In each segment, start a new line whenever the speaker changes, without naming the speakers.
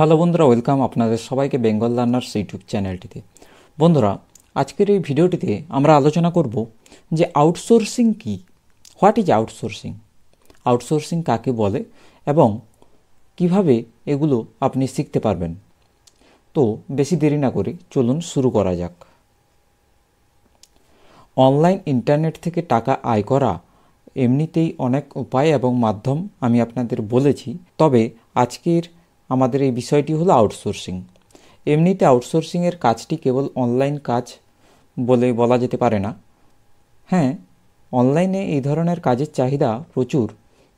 Hello বন্ধুরা, welcome আপনাদের সবাইকে বেঙ্গল লার্নার্স ইউটিউব চ্যানেলটিতে। বন্ধুরা, আজকের এই ভিডিওটিতে আমরা আলোচনা করব যে আউটসোর্সিং কি, হোয়াট ইজ আউটসোর্সিং, আউটসোর্সিং কাকে বলে এবং কিভাবে এগুলো আপনি শিখতে পারবেন। তো বেশি দেরি না করে চলুন শুরু করা যাক। অনলাইন ইন্টারনেট থেকে টাকা আয় করা এমনিতেই অনেক উপায় এবং মাধ্যম আমি আপনাদের বলেছি, তবে আজকের আমাদের এই বিষয়টি হলো আউটসোর্সিং। এমনিতে আউটসোর্সিংয়ের কাজটি কেবল অনলাইন কাজ বলে বলা যেতে পারে না। হ্যাঁ, অনলাইনে এই ধরনের কাজের চাহিদা প্রচুর,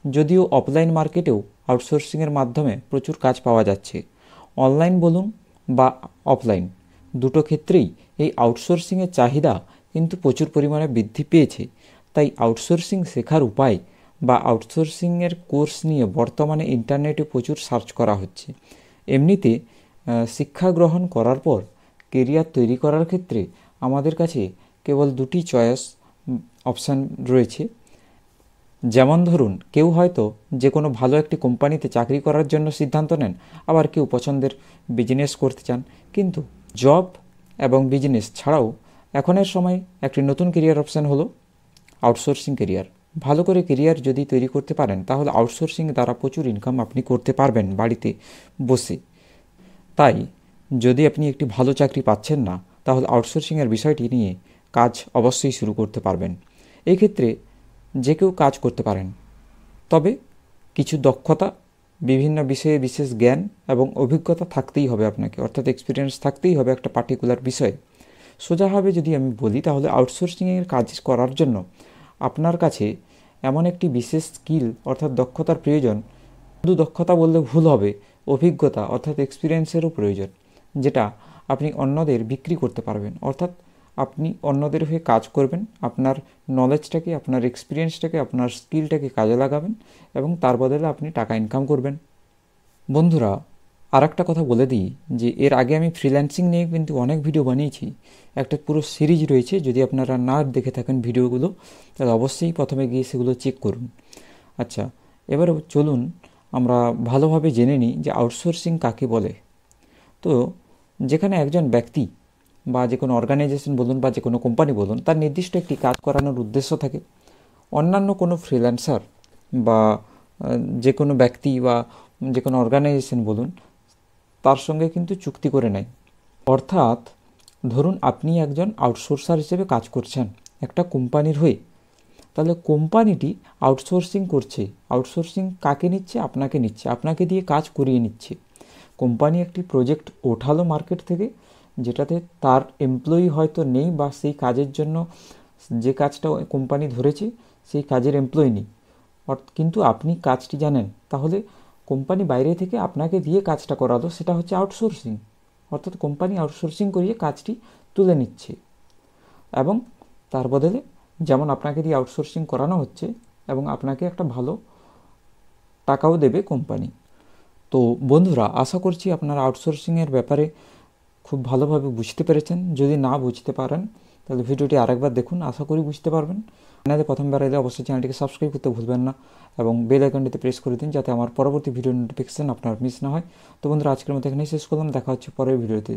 যদিও অফলাইন মার্কেটেও আউটসোর্সিংয়ের মাধ্যমে প্রচুর কাজ পাওয়া যাচ্ছে। অনলাইন বলুন বা অফলাইন, দুটো ক্ষেত্রেই এই আউটসোর্সিংয়ের চাহিদা কিন্তু প্রচুর পরিমাণে বৃদ্ধি পেয়েছে। তাই আউটসোর্সিং শেখার উপায় বা আউটসোর্সিংয়ের কোর্স নিয়ে বর্তমানে ইন্টারনেটে প্রচুর সার্চ করা হচ্ছে। এমনিতে শিক্ষা গ্রহণ করার পর কেরিয়ার তৈরি করার ক্ষেত্রে আমাদের কাছে কেবল দুটি চয়েস অপশান রয়েছে। যেমন ধরুন, কেউ হয়তো যে কোনো ভালো একটি কোম্পানিতে চাকরি করার জন্য সিদ্ধান্ত নেন, আবার কেউ পছন্দের বিজনেস করতে চান। কিন্তু জব এবং বিজনেস ছাড়াও এখনের সময় একটি নতুন কেরিয়ার অপশান হলো আউটসোর্সিং কেরিয়ার। ভালো করে কেরিয়ার যদি তৈরি করতে পারেন তাহলে আউটসোর্সিং দ্বারা প্রচুর ইনকাম আপনি করতে পারবেন বাড়িতে বসে। তাই যদি আপনি একটি ভালো চাকরি পাচ্ছেন না, তাহলে আউটসোর্সিংয়ের বিষয়টি নিয়ে কাজ অবশ্যই শুরু করতে পারবেন। এই ক্ষেত্রে যে কেউ কাজ করতে পারেন, তবে কিছু দক্ষতা, বিভিন্ন বিষয়ে বিশেষ জ্ঞান এবং অভিজ্ঞতা থাকতেই হবে আপনাকে, অর্থাৎ এক্সপিরিয়েন্স থাকতেই হবে একটা পার্টিকুলার বিষয়ে। সোজাভাবে যদি আমি বলি, তাহলে আউটসোর্সিংয়ের কাজ করার জন্য আপনার কাছে এমন একটি বিশেষ স্কিল অর্থাৎ দক্ষতার প্রয়োজন। শুধু দক্ষতা বললে ভুল হবে, অভিজ্ঞতা অর্থাৎ এক্সপিরিয়েন্সেরও প্রয়োজন, যেটা আপনি অন্যদের বিক্রি করতে পারবেন। অর্থাৎ আপনি অন্যদের হয়ে কাজ করবেন, আপনার নলেজটাকে, আপনার এক্সপিরিয়েন্সটাকে, আপনার স্কিলটাকে কাজে লাগাবেন এবং তার বদলে আপনি টাকা ইনকাম করবেন। বন্ধুরা, আর একটা কথা বলে দিই যে এর আগে আমি ফ্রিল্যান্সিং নিয়ে কিন্তু অনেক ভিডিও বানিয়েছি। একটা পুরো সিরিজ রয়েছে, যদি আপনারা না দেখে থাকেন ভিডিওগুলো তাহলে অবশ্যই প্রথমে গিয়ে সেগুলো চেক করুন। আচ্ছা, এবার চলুন আমরা ভালোভাবে জেনে নিই যে আউটসোর্সিং কাকে বলে। তো যেখানে একজন ব্যক্তি বা যে কোনো অর্গানাইজেশন বলুন বা যে কোনো কোম্পানি বলুন, তার নির্দিষ্ট একটি কাজ করানোর উদ্দেশ্য থাকে। অন্যান্য কোনো ফ্রিল্যান্সার বা যে কোনো ব্যক্তি বা যে কোনো অর্গানাইজেশন বলুন, তার সঙ্গে কিন্তু চুক্তি করে নেয়। অর্থাৎ ধরুন আপনি একজন আউটসোর্সার হিসেবে কাজ করছেন একটা কোম্পানির হয়ে, তাহলে কোম্পানিটি আউটসোর্সিং করছে। আউটসোর্সিং কাকে নিচ্ছে? আপনাকে নিচ্ছে, আপনাকে দিয়ে কাজ করিয়ে নিচ্ছে। কোম্পানি একটি প্রজেক্ট ওঠালো মার্কেট থেকে, যেটাতে তার এমপ্লয়ি হয়তো নেই বা সেই কাজের জন্য যে কাজটা কোম্পানি ধরেছে সেই কাজের এমপ্লয়ি নেই, কিন্তু আপনি কাজটি জানেন, তাহলে কোম্পানি বাইরে থেকে আপনাকে দিয়ে কাজটা করালো, সেটা হচ্ছে আউটসোর্সিং। অর্থাৎ কোম্পানি আউটসোর্সিং করিয়ে কাজটি তুলে নিচ্ছে এবং তার বদলে যেমন আপনাকে দিয়ে আউটসোর্সিং করানো হচ্ছে এবং আপনাকে একটা ভালো টাকাও দেবে কোম্পানি। তো বন্ধুরা, আশা করছি আপনারা আউটসোর্সিংয়ের ব্যাপারে খুব ভালোভাবে বুঝতে পেরেছেন। যদি না বুঝতে পারেন তাহলে ভিডিওটি আরেকবার দেখুন, আশা করি বুঝতে পারবেন। চ্যানেলে প্রথমবার এলে অবশ্যই চ্যানেলটিকে সাবস্ক্রাইব করতে ভুলবেন না এবং বেল আইকনটিতে প্রেস করে দিন, যাতে আমার পরবর্তী ভিডিও নোটিফিকেশন আপনার মিস না হয়। তো বন্ধুরা, আজকের মতো এখানেই শেষ করলাম, দেখা হচ্ছে পরের ভিডিওতে।